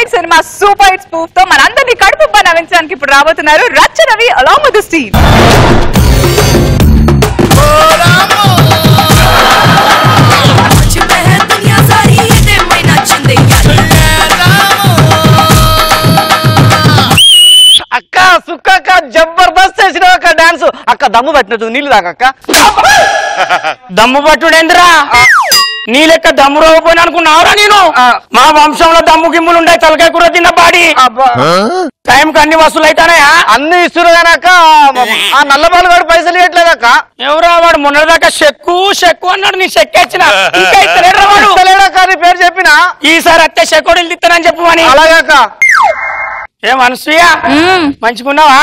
Titanic cinema super hit spoof తో మనందరినీ కడుపుబ్బ నవ్వించడానికి ఇప్పుడు రాబోతున్నారు రచ్చ Ravi along with the team. అక్క సుక్క జబర్దస్త్ చేసిన అక్క డాన్స్ అక్క దమ్ము పట్టినట్టు నీళ్ళు తాకక్క దమ్ము పట్టుడేంద్రా నీ లెక్క దమ్ము రోగిపోయిన అనుకున్నావురా నేను మా వంశంలో దమ్ము గిమ్ములు ఉండే తలకాయ కూర తిన్న బాడీ టైం కి అన్ని వసూలు అయితానయా అన్ని ఇస్తున్నారు కానక్క ఆ నల్లబాలు గారు పైసలు ఇవ్వట్లేదక్క ఎవరా వాడు మొన్నదాకా చెక్కు అన్నాడు నీ చెక్కేచ్చిన ఇంకా ఇస్తలేడక్క నీ పేరు చెప్పిన ఈసారి అత్తే చెక్కోడీలు ఇస్తానని చెప్పు అని అలాగక్క ఏం అనసూయ మంచిగున్నావా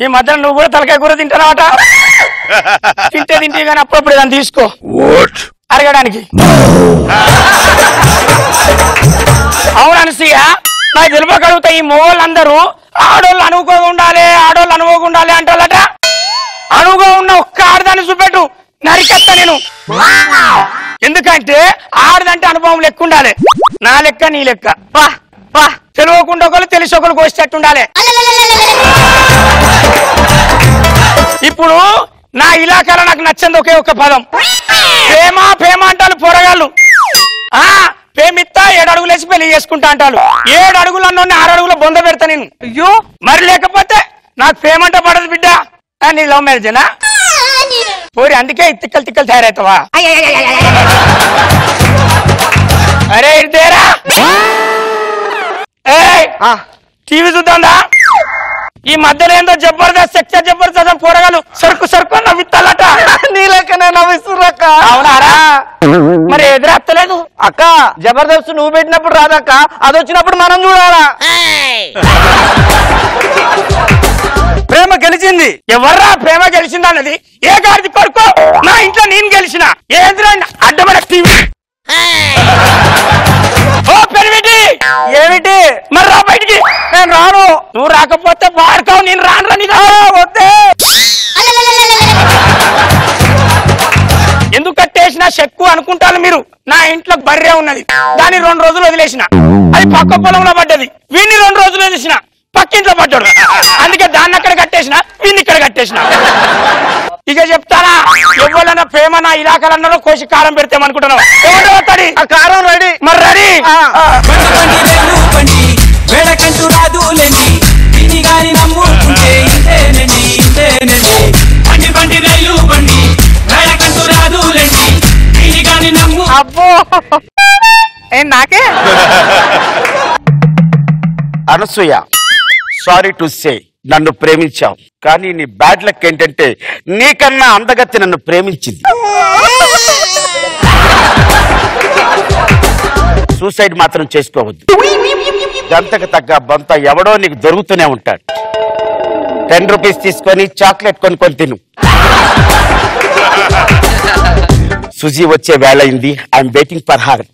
ఈ మధ్యన నువ్వు కూడా తలకాయ కూర తింటానమాట తింటే కానీ అప్పుడప్పుడు దాన్ని తీసుకో అరగడానికి అవును అనసూయ నాకు తెలిపగలుగుతా ఈ మొగోళ్ళందరూ ఆడోళ్ళు అనువుగా ఉండాలి అంటారట అనువుగా ఉన్న ఒక్క ఆడదాన్ని చూపెట్టు నరికెత్తా నేను ఎందుకంటే ఆడదంటే అనుభవం లెక్క ఉండాలి నా లెక్క నీ లెక్క తెలియకుండా ఒకరు తెలిసి ఒకరు కోసేటట్టు ఉండాలి ఇప్పుడు నా ఇలాకాలో నాకు నచ్చింది ఒకే ఒక పదం ప్రేమ అంటారు పోరగాళ్ళు ప్రేమిత్తా 7 అడుగులు వేసి పెళ్లి చేసుకుంటా అంటారు 7 అడుగులు అన్న 6 అడుగుల బొంద పెడతా నేను అయ్యో మరి లేకపోతే నాకు ప్రేమ అంటే పడదు బిడ్డ నీ లవ్ మ్యారేజేనా పోరి అందుకే తిక్కలు తయారవుతావా అరే ఇదేరా టీవీ చూద్దా ఈ మధ్యలో ఏందో జబర్దస్త్ సెక్షన్ జబర్దస్త్ పోరగాలు సరుకు నవ్విస్తాలట నీ లెక్కనే నవ్విస్తుర్రక్క అవునారా మరి ఎదురత్తలేదు అక్క జబర్దస్త్ నువ్వు పెట్టినప్పుడు రాదక్క అది వచ్చినప్పుడు మనం చూడాలా ప్రేమ గెలిచింది ఎవర్రా ప్రేమ గెలిచింది అన్నది ఏ గారిది కొడుకో నా ఇంట్లో నేను గెలిచిన ఏదిరా అడ్డమైన టీవీ ఓ పెరిమిటి ఏమిటి మరి రా బయటికి నేను రాను నువ్వు రాకపోతే వాడుకోవు నేను రాను వద్దే ఎందుకు కట్టేసిన చెక్కు అనుకుంటాను మీరు నా ఇంట్లో బర్రె ఉన్నది దాన్ని 2 రోజులు వదిలేసిన అది పక్క పొలంలో పడ్డది వీడిని 2 రోజులు వదిలేసిన పక్కింట్లో పడ్డాడు అందుకే దాన్ని అక్కడ కట్టేసిన వీడిని ఇక్కడ కట్టేసిన ఇక చెప్తానా ఎవరైనా ప్రేమ నా ఇలాకాలన్నారో కోసి కారం పెడతామనుకుంటున్నావు ఎవరు ఆ కారం రెడీ మరి రెడీ అబ్బో ఏం నాకే అనసూయ సారీ టు సే నన్ను ప్రేమించావు కానీ నీ బ్యాడ్ లక్ ఏంటంటే నీకన్నా అందగత్తి నన్ను ప్రేమించింది సూసైడ్ మాత్రం చేసుకోవద్దు గంతకు తగ్గ బంత ఎవడో నీకు దొరుకుతూనే ఉంటాడు 10 రూపీస్ తీసుకొని చాక్లెట్ కొనుక్కొని తిను సుజీ వచ్చే వేళ అయింది I'm waiting for her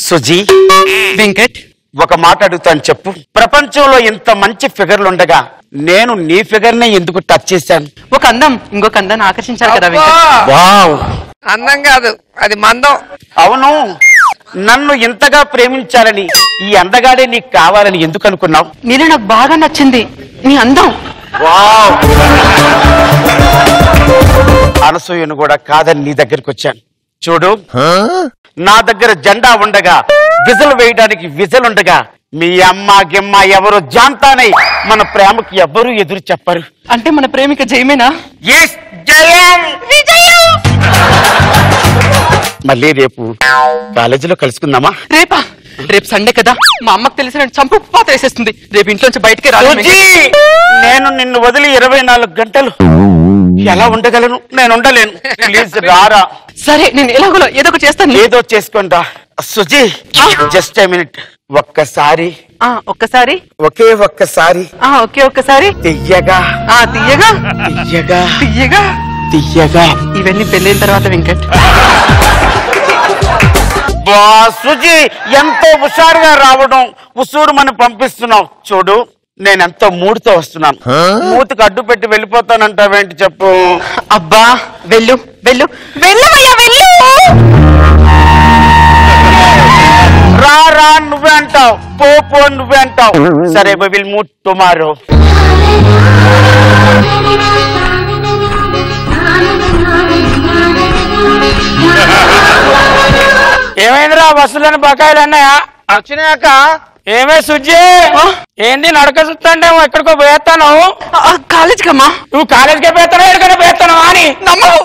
Suji Venkat ఒక మాట అడుగుతాను చెప్పు ప్రపంచంలో ఇంత మంచి ఫిగర్లు ఉండగా నేను నీ ఫిగర్ నే ఎందుకు టచ్ చేశాను ఒక అందం ఇంకొక అందాన్ని ఆకర్షించాలి కదా వావ్ అందం కాదు అది మందం అవును నన్ను ఇంతగా ప్రేమించాలని ఈ అందగాడే నీకు కావాలని ఎందుకు అనుకున్నావు నీలో నాకు బాగా నచ్చింది నీ అందం వావ్ అనసూయను కూడా కాదని నీ దగ్గరికి వచ్చాను చూడు నా దగ్గర జెండా ఉండగా విజల్ వేయడానికి విజల్ ఉండగా మీ అమ్మ గిమ్మ ఎవరు జాంతానై మన ప్రేమకి ఎవరు ఎదురు చెప్పరు అంటే మన ప్రేమిక జయమేనా జయం మళ్ళీ రేపు కాలేజీలో కలుసుకుందామా? రేపా? రేపు సండే కదా, మా అమ్మకు తెలిసిన చంపు పాత వేసేస్తుంది. రేపు ఇంట్లోంచి బయటకే రాదు. నేను నిన్ను వదిలి 24 గంటలు ఎలా ఉండగలను? నేను ఉండలేను. ప్లీజ్ రారా. సరే, నేను ఎలాగోలో ఏదో ఒకటి చేస్తాను. ఏదో చేసుకుంటా. Suji, just a minute. ఒక్కసారి ఒక్కసారి ఒకే ఒక్కసారి ఒక్కసారి తియ్యగా తీయగా తియ్యగా తీయగా తియ్యగా. ఇవన్నీ పెళ్ళైన తర్వాత వెంకట్. బా సుజీ, ఎంతో హుషారుగా రావడం, ఉసూరు మనం పంపిస్తున్నావు. చూడు, నేనెంతో మూడుతో వస్తున్నాను. మూతికి అడ్డు పెట్టి వెళ్ళిపోతానంటావేంటి చెప్పు? అబ్బా, వెళ్ళు వెళ్ళు వెళ్ళవయ్యా, వెళ్ళు. రా రా నువ్వే అంటావు, పో పో నువ్వే అంటావు. సరే, విల్ మూవ్ టుమారో. ఏమైందిరా బస్సులని బకాయిలు అన్నాయా? వచ్చినాక ఏమే సుజ్జి, ఏంది నడక చూస్తుంటే ఎక్కడికో పోయేస్తాను? కాలేజ్కి అమ్మా. నువ్వు కాలేజ్కే పోతానో ఎక్కడికైనా పోయేస్తాను అని నమ్మవు,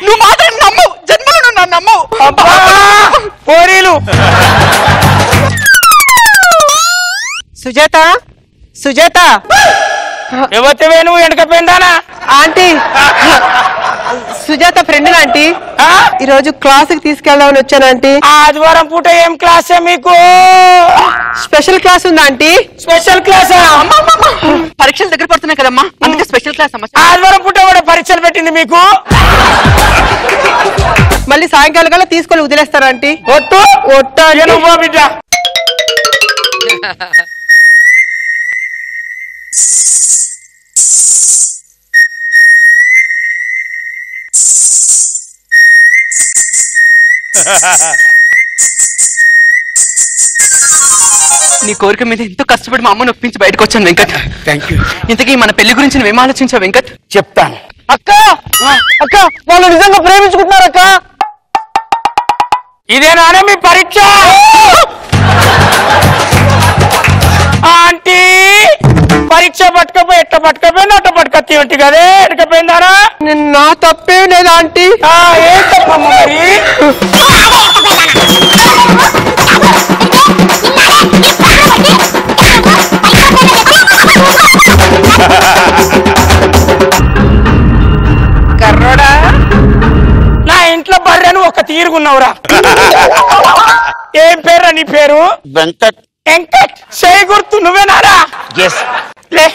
నువ్వు మాత్రం నమ్మవు. జన్మలో నువ్వు నన్ను నమ్మవు. పోరీలు. సుజాత, సుజాత. ఎవరివే నువ్వు? వెనకపోయిందానా? Aunty, Sujatha friend aunty. ఈ రోజు క్లాస్ కి తీసుకెళ్దామని వచ్చాను ఆంటీ. ఆదివారం పూట ఏం క్లాసే మీకు? స్పెషల్ క్లాస్ ఉందా ఆంటీ? స్పెషల్ క్లాసా? పరీక్షలు దగ్గర పడుతున్నాయి కదమ్మా, అందుకే స్పెషల్ క్లాస్ అమ్మా. ఆదివారం పూట కూడా పరీక్షలు పెట్టింది మీకు? మళ్ళీ సాయంకాలం కల్లా తీసుకొని వదిలేస్తారా ఆంటీ? ఒట్టు ఒట్టా నువ్వు బిడ్డ. నీ కోరిక మీద ఎంతో కష్టపడి మా అమ్మను ఒప్పించి బయటకు వచ్చాను వెంకట్. Thank you. ఇంతకీ మన పెళ్లి గురించి నువ్వేం ఆలోచించావు వెంకట్? చెప్తాను. అక్క అక్క వాళ్ళు నిజంగా ప్రేమించుకుంటున్నారు అక్క. ఇదేనానే మీ పరీక్ష? ఆంటీ, పరీక్ష పట్టుకపోయి ఎట్ట పట్టుకపోయి నట్ట పట్టుకొచ్చి ఉంటి కదే, ఎడకపోయిందారా? నా తప్పేం లేదా ఆంటీ? ఏం తప్పమ్మ మరి? కర్రోడా, నా ఇంట్లో బర్రెను ఒక తీరుగున్నావురా. ఏం పేరు నీ పేరు? వెంకట్. వెంకట్, చేయి గుర్తు నువ్వేనారా? ఎస్. లే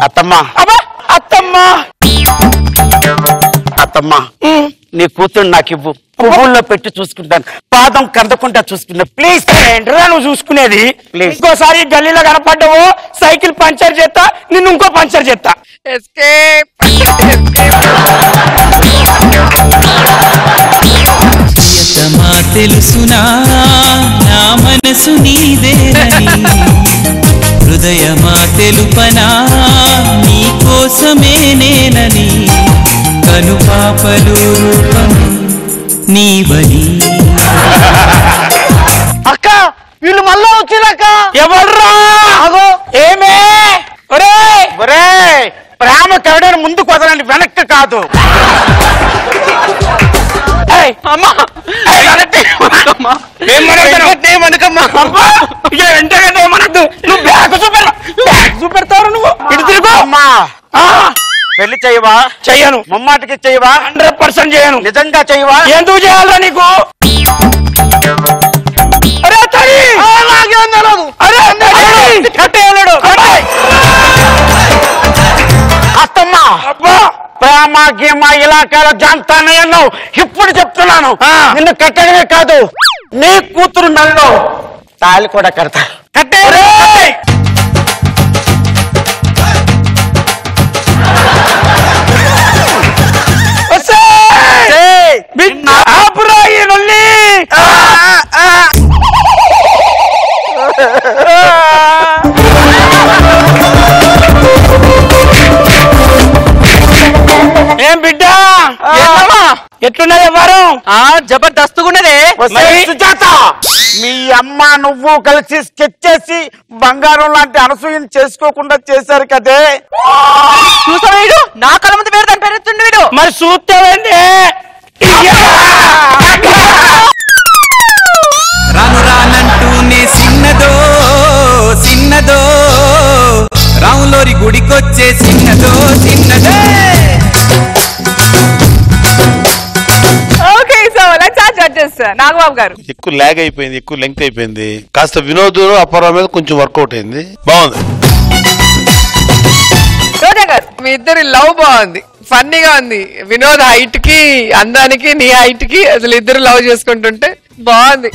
అత్తమ్మా. అబ్బా, అత్తమ్మా. అత్తమ్మా, నీ కూతురు నాకివ్వు. పువ్వుల్లో పెట్టి చూసుకుంటాను, పాదం కందకుండా చూసుకుంటా. ప్లీజ్. ఏంటరా నువ్వు చూసుకునేది? ప్లీజ్. ఇంకోసారి గల్లీలో కనపడ్డావు, సైకిల్ పంచర్ చేస్తా, నిన్ను ఇంకో పంచర్ చేస్తా. ప్రియతమా తెలుసునా నా మనసు నీదేనని, హృదయమా తెలుపనా నీ కోసమే నేనని, కనుపాపలు రూపం నీవని. అక్క వీళ్ళు మళ్ళా వచ్చినాక ఎవర్రా? అగో ఏమే? ఒరేయ్, ఒరే, ప్రేమ కవడని ముందుకు వదలండి, వెనక్కి కాదు. ఏయ్, అమ్మా, ఏయ్, వెనక్కి. ఏమనకమ్మా. అబ్బా, ఇక వెంటనే ఏమనద్దు. నువ్వు బ్యాగ్ చూపెడతావు. నువ్వు ఇటు తిరుగు. అమ్మా, పెళ్లి చేయవా? చెయ్యను. ముమ్మాటికి చేయవా? 100% చేయను. నిజంగా చేయవా? ఎందుకు చేయాలరా నీకు? అరే తడి, నాకేం తెలియదు. అరే కట్టేయలేడు. అత్తమ్మా, అబ్బా, ప్రేమ గీమ ఇలాకాల జాంతానే అన్నావు. ఇప్పుడు చెప్తున్నాను, నిన్ను కట్టడమే కాదు, నీ కూతురు నన్ను తాళి కూడా కడతా. ఒరేయ్, ఒసేయ్, బిడ్డ, ఆపురా ఈ లొల్లి. ఏం బిడ్డ, ఎట్లున్నది వారం? జబర్దస్తుగా ఉన్నదే. ఒసేయ్ సుజాత, మీ అమ్మ నువ్వు కలిసి స్కెచ్ చేసి బంగారం లాంటి అనసూయని చేసుకోకుండా చేశారు కదే. చూసాడు వీడు, నా కళ్ళ ముందు వేరు దాని పేరెత్తుండే వీడు. మరి చూస్తావండి, రాను రానంటూనే చిన్నదో చిన్నదో రాములోరి గుడికొచ్చే చిన్నదో చిన్నదే. Okay so let's start judges. Nagababu గారు ఎక్కువ లాగ్ అయిపోయింది, ఎక్కువ లెంగ్త్ అయిపోయింది. కాస్త వినోద్ అపరావు మీద కొంచెం వర్కౌట్ అయింది, బాగుంది. రోజా గారు మీ ఇద్దరి లవ్ బాగుంది, ఫన్నీగా ఉంది. వినోద్ హైట్ కి అందానికి నీ హైట్ కి అసలు ఇద్దరు లవ్ చేసుకుంటుంటే బాగుంది.